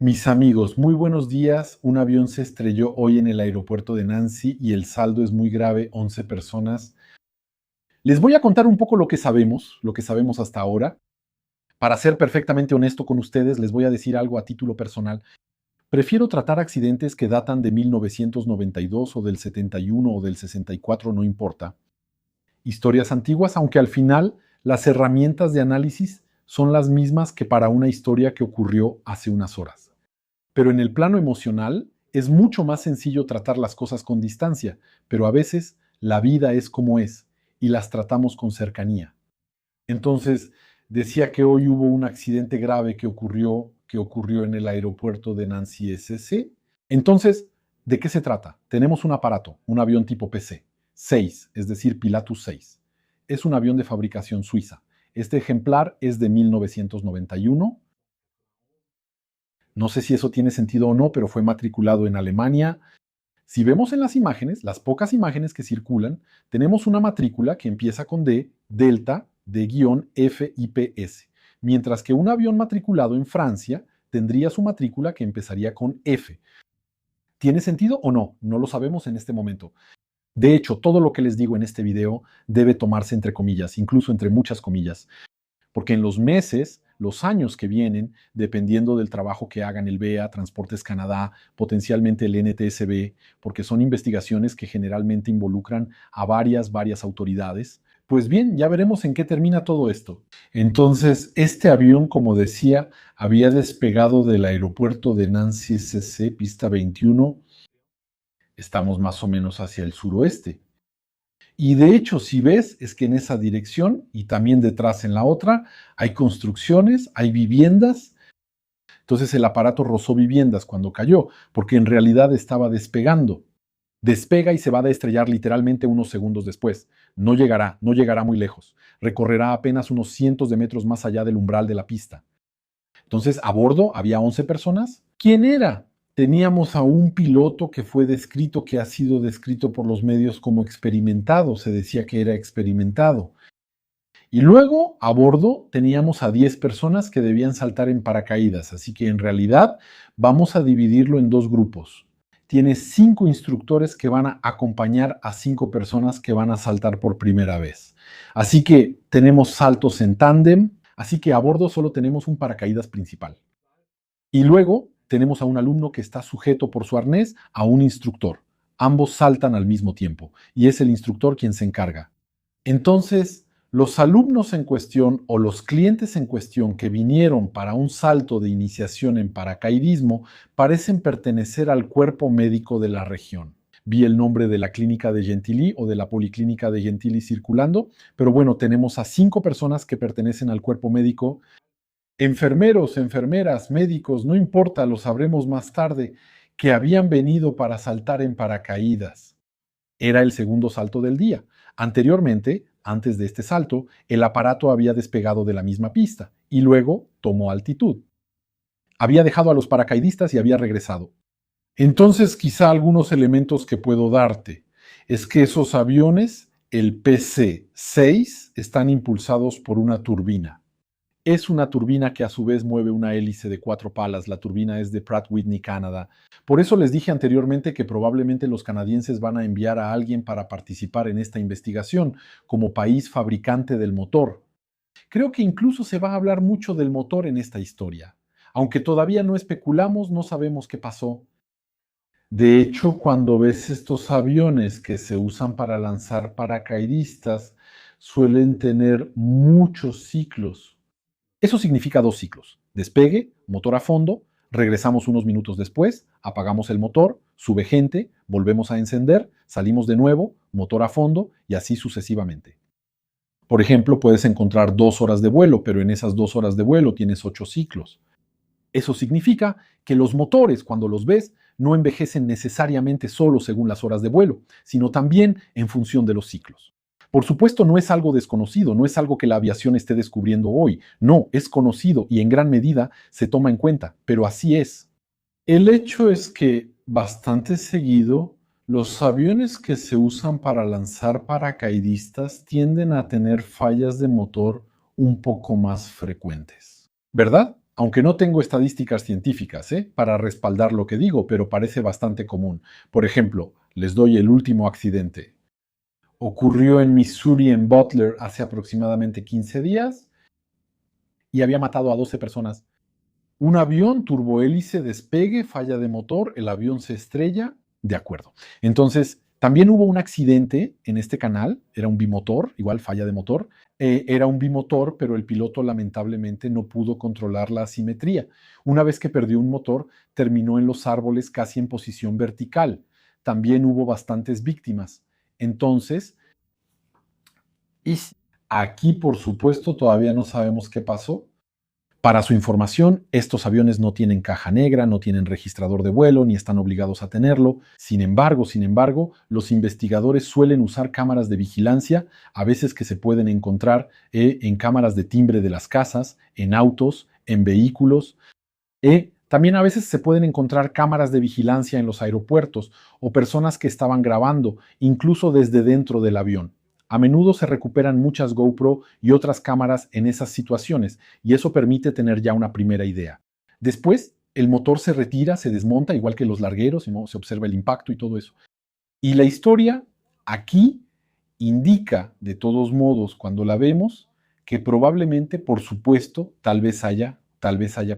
Mis amigos, muy buenos días. Un avión se estrelló hoy en el aeropuerto de Nancy y el saldo es muy grave, 11 personas. Les voy a contar un poco lo que sabemos hasta ahora. Para ser perfectamente honesto con ustedes, les voy a decir algo a título personal. Prefiero tratar accidentes que datan de 1992 o del 71 o del 64, no importa. Historias antiguas, aunque al final las herramientas de análisis son las mismas que para una historia que ocurrió hace unas horas. Pero en el plano emocional es mucho más sencillo tratar las cosas con distancia, pero a veces la vida es como es y las tratamos con cercanía. Entonces, decía que hoy hubo un accidente grave que ocurrió en el aeropuerto de Nancy SC. Entonces, ¿de qué se trata? Tenemos un aparato, un avión tipo PC, 6, es decir, Pilatus 6. Es un avión de fabricación suiza. Este ejemplar es de 1991. No sé si eso tiene sentido o no, pero fue matriculado en Alemania. Si vemos en las imágenes, las pocas imágenes que circulan, tenemos una matrícula que empieza con D, Delta, D-FIPS, mientras que un avión matriculado en Francia tendría su matrícula que empezaría con F. ¿Tiene sentido o no? No lo sabemos en este momento. De hecho, todo lo que les digo en este video debe tomarse entre comillas, incluso entre muchas comillas, porque en los meses, los años que vienen, dependiendo del trabajo que hagan el BEA, Transportes Canadá, potencialmente el NTSB, porque son investigaciones que generalmente involucran a varias autoridades, pues bien, ya veremos en qué termina todo esto. Entonces, este avión, como decía, había despegado del aeropuerto de Nancy SC, pista 21. Estamos más o menos hacia el suroeste. Y de hecho, si ves, es que en esa dirección y también detrás en la otra hay construcciones, hay viviendas. Entonces el aparato rozó viviendas cuando cayó, porque en realidad estaba despegando. Despega y se va a estrellar literalmente unos segundos después. No llegará muy lejos. Recorrerá apenas unos cientos de metros más allá del umbral de la pista. Entonces, a bordo había 11 personas. ¿Quién era? Teníamos a un piloto que fue descrito, que ha sido descrito por los medios como experimentado, se decía que era experimentado. Y luego, a bordo, teníamos a 10 personas que debían saltar en paracaídas, así que en realidad vamos a dividirlo en dos grupos. Tiene 5 instructores que van a acompañar a 5 personas que van a saltar por primera vez. Así que tenemos saltos en tándem, así que a bordo solo tenemos un paracaídas principal. Y luego tenemos a un alumno que está sujeto por su arnés a un instructor. Ambos saltan al mismo tiempo y es el instructor quien se encarga. Entonces, los alumnos en cuestión o los clientes en cuestión que vinieron para un salto de iniciación en paracaidismo parecen pertenecer al cuerpo médico de la región. Vi el nombre de la clínica de Gentilly o de la policlínica de Gentilly circulando, pero bueno, tenemos a 5 personas que pertenecen al cuerpo médico. Enfermeros, enfermeras, médicos, no importa, lo sabremos más tarde, que habían venido para saltar en paracaídas. Era el segundo salto del día. Anteriormente, antes de este salto, el aparato había despegado de la misma pista y luego tomó altitud. Había dejado a los paracaidistas y había regresado. Entonces, quizá algunos elementos que puedo darte es que esos aviones, el PC-6, están impulsados por una turbina. Es una turbina que a su vez mueve una hélice de 4 palas. La turbina es de Pratt Whitney, Canadá. Por eso les dije anteriormente que probablemente los canadienses van a enviar a alguien para participar en esta investigación como país fabricante del motor. Creo que incluso se va a hablar mucho del motor en esta historia. Aunque todavía no especulamos, no sabemos qué pasó. De hecho, cuando ves estos aviones que se usan para lanzar paracaidistas, suelen tener muchos ciclos. Eso significa 2 ciclos. Despegue, motor a fondo, regresamos unos minutos después, apagamos el motor, sube gente, volvemos a encender, salimos de nuevo, motor a fondo y así sucesivamente. Por ejemplo, puedes encontrar 2 horas de vuelo, pero en esas 2 horas de vuelo tienes 8 ciclos. Eso significa que los motores, cuando los ves, no envejecen necesariamente solo según las horas de vuelo, sino también en función de los ciclos. Por supuesto, no es algo desconocido, no es algo que la aviación esté descubriendo hoy. No, es conocido y en gran medida se toma en cuenta, pero así es. El hecho es que bastante seguido los aviones que se usan para lanzar paracaidistas tienden a tener fallas de motor un poco más frecuentes. ¿Verdad? aunque no tengo estadísticas científicas para respaldar lo que digo, pero parece bastante común. Por ejemplo, les doy el último accidente. Ocurrió en Missouri, en Butler, hace aproximadamente 15 días y había matado a 12 personas. Un avión, turbohélice, despegue, falla de motor, el avión se estrella, de acuerdo. Entonces, también hubo un accidente en este canal, era un bimotor, igual falla de motor, era un bimotor, pero el piloto lamentablemente no pudo controlar la asimetría. Una vez que perdió un motor, terminó en los árboles casi en posición vertical. También hubo bastantes víctimas. Entonces, y aquí, por supuesto, todavía no sabemos qué pasó. Para su información, estos aviones no tienen caja negra, no tienen registrador de vuelo, ni están obligados a tenerlo. Sin embargo, los investigadores suelen usar cámaras de vigilancia, a veces que se pueden encontrar en cámaras de timbre de las casas, en autos, en vehículos. También a veces se pueden encontrar cámaras de vigilancia en los aeropuertos o personas que estaban grabando, incluso desde dentro del avión. A menudo se recuperan muchas GoPro y otras cámaras en esas situaciones, y eso permite tener ya una primera idea. Después, el motor se retira, se desmonta, igual que los largueros, ¿no? Se observa el impacto y todo eso. Y la historia aquí indica, de todos modos, cuando la vemos, que probablemente, por supuesto, tal vez haya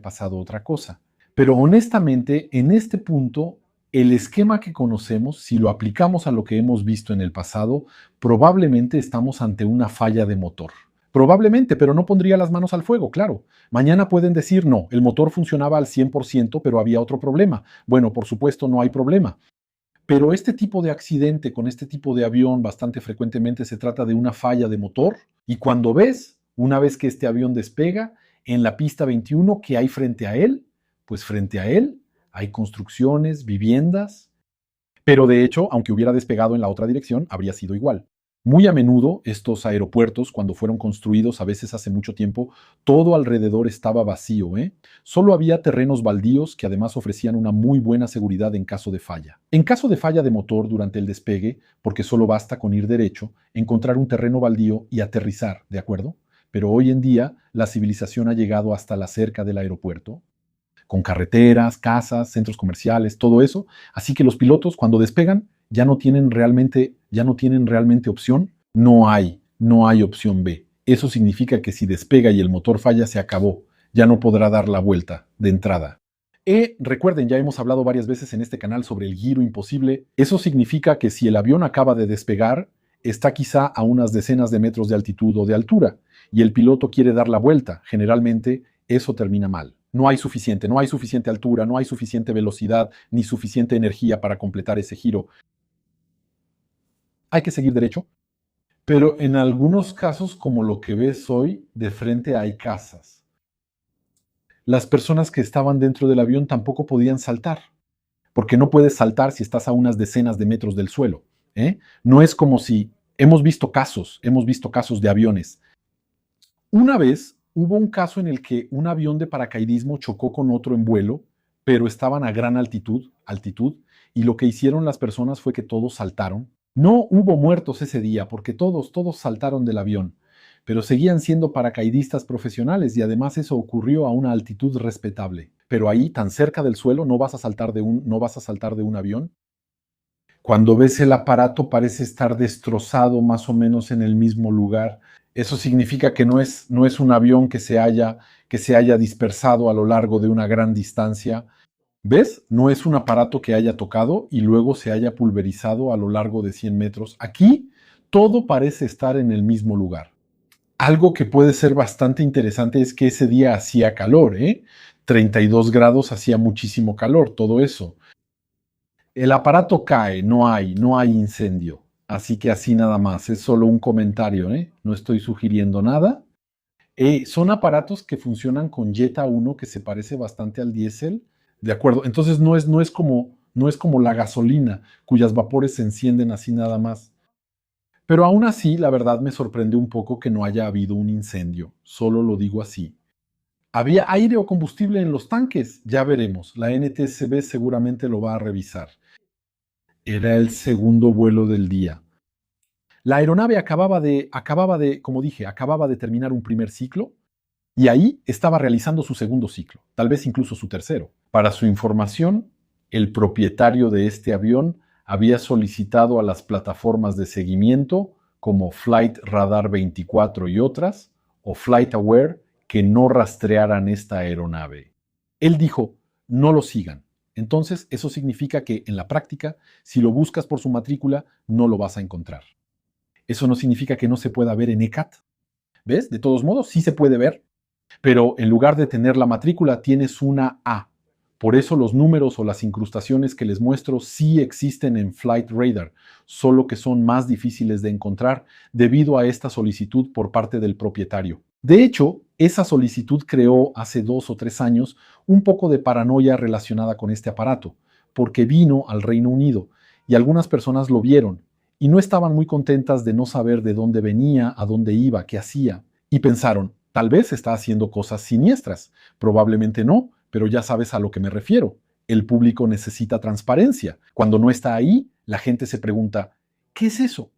pasado otra cosa. Pero honestamente, en este punto, el esquema que conocemos, si lo aplicamos a lo que hemos visto en el pasado, probablemente estamos ante una falla de motor. Probablemente, pero no pondría las manos al fuego, claro. Mañana pueden decir, no, el motor funcionaba al 100%, pero había otro problema. Bueno, por supuesto, no hay problema. Pero este tipo de accidente con este tipo de avión bastante frecuentemente se trata de una falla de motor. Y cuando ves, una vez que este avión despega, en la pista 21, ¿qué hay frente a él? Pues frente a él hay construcciones, viviendas, pero de hecho, aunque hubiera despegado en la otra dirección, habría sido igual. Muy a menudo estos aeropuertos, cuando fueron construidos, a veces hace mucho tiempo, todo alrededor estaba vacío, ¿eh? Solo había terrenos baldíos que además ofrecían una muy buena seguridad en caso de falla. En caso de falla de motor durante el despegue, porque solo basta con ir derecho, encontrar un terreno baldío y aterrizar, ¿de acuerdo? Pero hoy en día la civilización ha llegado hasta la cerca del aeropuerto, con carreteras, casas, centros comerciales, todo eso. Así que los pilotos cuando despegan ya no tienen realmente opción. No hay opción B. Eso significa que si despega y el motor falla, se acabó. Ya no podrá dar la vuelta de entrada. Recuerden, ya hemos hablado varias veces en este canal sobre el giro imposible. Eso significa que si el avión acaba de despegar, está quizá a unas decenas de metros de altitud o de altura, y el piloto quiere dar la vuelta. Generalmente eso termina mal. No hay suficiente altura, no hay suficiente velocidad, ni suficiente energía para completar ese giro. Hay que seguir derecho, pero en algunos casos, como lo que ves hoy, de frente hay casas. Las personas que estaban dentro del avión tampoco podían saltar, porque no puedes saltar si estás a unas decenas de metros del suelo. No es como si hemos visto casos de aviones. Una vez hubo un caso en el que un avión de paracaidismo chocó con otro en vuelo, pero estaban a gran altitud, y lo que hicieron las personas fue que todos saltaron. No hubo muertos ese día porque todos saltaron del avión, pero seguían siendo paracaidistas profesionales y además eso ocurrió a una altitud respetable. Pero ahí, tan cerca del suelo, no vas a saltar de un avión. Cuando ves el aparato parece estar destrozado más o menos en el mismo lugar. Eso significa que no es un avión que se haya dispersado a lo largo de una gran distancia. ¿Ves? No es un aparato que haya tocado y luego se haya pulverizado a lo largo de 100 metros. Aquí todo parece estar en el mismo lugar. Algo que puede ser bastante interesante es que ese día hacía calor, 32 grados, hacía muchísimo calor, todo eso. El aparato cae, no hay incendio. Así que así nada más, es solo un comentario, no estoy sugiriendo nada. Son aparatos que funcionan con Jetta 1, que se parece bastante al diésel, ¿de acuerdo? Entonces no es como la gasolina, cuyas vapores se encienden así nada más. Pero aún así, la verdad me sorprende un poco que no haya habido un incendio, solo lo digo así. ¿Había aire o combustible en los tanques? Ya veremos, la NTSB seguramente lo va a revisar. Era el segundo vuelo del día. La aeronave acababa de, como dije, acababa de terminar un primer ciclo. Y ahí estaba realizando su segundo ciclo, tal vez incluso su tercero. Para su información, el propietario de este avión había solicitado a las plataformas de seguimiento como Flight Radar 24 y otras, o FlightAware, que no rastrearan esta aeronave. Él dijo, no lo sigan. Entonces, eso significa que en la práctica, si lo buscas por su matrícula, no lo vas a encontrar. Eso no significa que no se pueda ver en ECAT. ¿Ves? De todos modos, sí se puede ver, pero en lugar de tener la matrícula, tienes una A. Por eso los números o las incrustaciones que les muestro sí existen en Flight Radar, solo que son más difíciles de encontrar debido a esta solicitud por parte del propietario. De hecho, esa solicitud creó hace 2 o 3 años un poco de paranoia relacionada con este aparato, porque vino al Reino Unido y algunas personas lo vieron y no estaban muy contentas de no saber de dónde venía, a dónde iba, qué hacía, y pensaron, tal vez está haciendo cosas siniestras, probablemente no, pero ya sabes a lo que me refiero. El público necesita transparencia. Cuando no está ahí, la gente se pregunta, ¿qué es eso?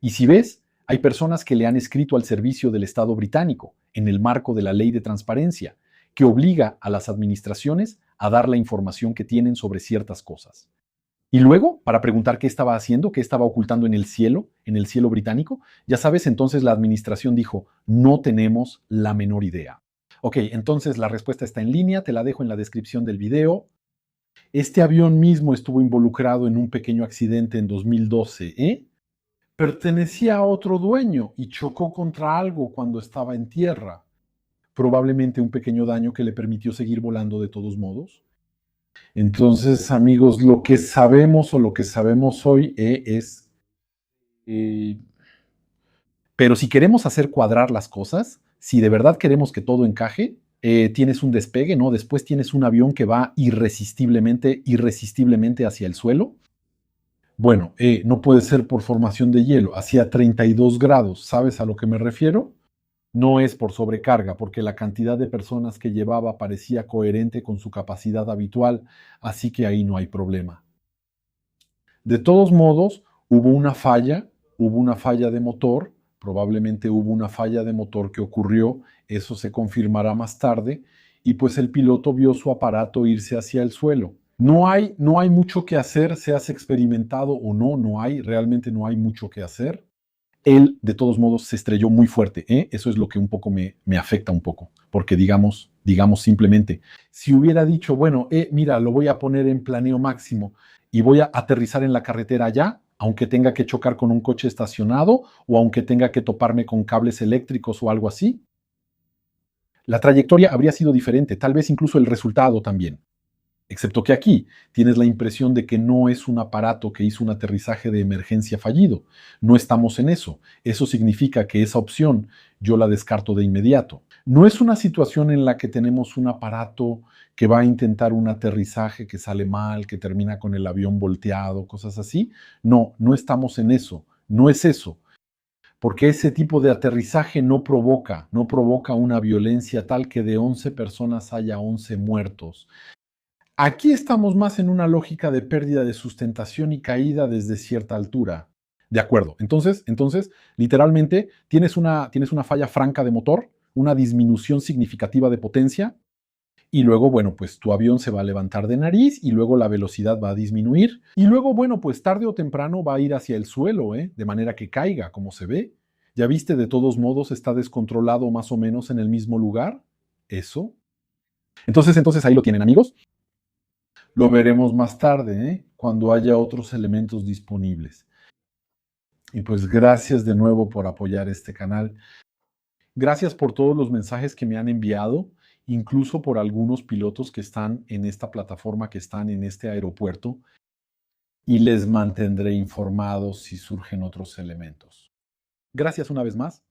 Y si ves, hay personas que le han escrito al servicio del Estado británico, en el marco de la ley de transparencia, que obliga a las administraciones a dar la información que tienen sobre ciertas cosas. Y luego, para preguntar qué estaba haciendo, qué estaba ocultando en el cielo británico, ya sabes, entonces la administración dijo, no tenemos la menor idea. Ok, entonces la respuesta está en línea, te la dejo en la descripción del video. Este avión mismo estuvo involucrado en un pequeño accidente en 2012, ¿eh? Pertenecía a otro dueño y chocó contra algo cuando estaba en tierra. Probablemente un pequeño daño que le permitió seguir volando de todos modos. Entonces, amigos, lo que sabemos o lo que sabemos hoy es... pero si queremos hacer cuadrar las cosas, si de verdad queremos que todo encaje, tienes un despegue, ¿no? Después tienes un avión que va irresistiblemente hacia el suelo. Bueno, no puede ser por formación de hielo, hacia 32 grados, ¿sabes a lo que me refiero? No es por sobrecarga, porque la cantidad de personas que llevaba parecía coherente con su capacidad habitual, así que ahí no hay problema. De todos modos, hubo una falla de motor, probablemente hubo una falla de motor que ocurrió, eso se confirmará más tarde, y pues el piloto vio su aparato irse hacia el suelo. No hay mucho que hacer, seas experimentado o no, realmente no hay mucho que hacer. Él, de todos modos, se estrelló muy fuerte. Eso es lo que un poco me afecta un poco, porque digamos simplemente, si hubiera dicho, bueno, mira, lo voy a poner en planeo máximo y voy a aterrizar en la carretera ya, aunque tenga que chocar con un coche estacionado o aunque tenga que toparme con cables eléctricos o algo así, la trayectoria habría sido diferente, tal vez incluso el resultado también. Excepto que aquí tienes la impresión de que no es un aparato que hizo un aterrizaje de emergencia fallido. No estamos en eso. Eso significa que esa opción yo la descarto de inmediato. No es una situación en la que tenemos un aparato que va a intentar un aterrizaje que sale mal, que termina con el avión volteado, cosas así. No, no estamos en eso. No es eso. Porque ese tipo de aterrizaje no provoca una violencia tal que de 11 personas haya 11 muertos. Aquí estamos más en una lógica de pérdida de sustentación y caída desde cierta altura. De acuerdo. Entonces, literalmente, tienes una falla franca de motor, una disminución significativa de potencia, y luego, bueno, pues tu avión se va a levantar de nariz y luego la velocidad va a disminuir. Y luego, bueno, pues tarde o temprano va a ir hacia el suelo, de manera que caiga, como se ve. ¿Ya viste? De todos modos, está descontrolado más o menos en el mismo lugar. Eso. Entonces ahí lo tienen, amigos. Lo veremos más tarde, cuando haya otros elementos disponibles. Y pues gracias de nuevo por apoyar este canal. Gracias por todos los mensajes que me han enviado, incluso por algunos pilotos que están en esta plataforma, que están en este aeropuerto. Y les mantendré informados si surgen otros elementos. Gracias una vez más.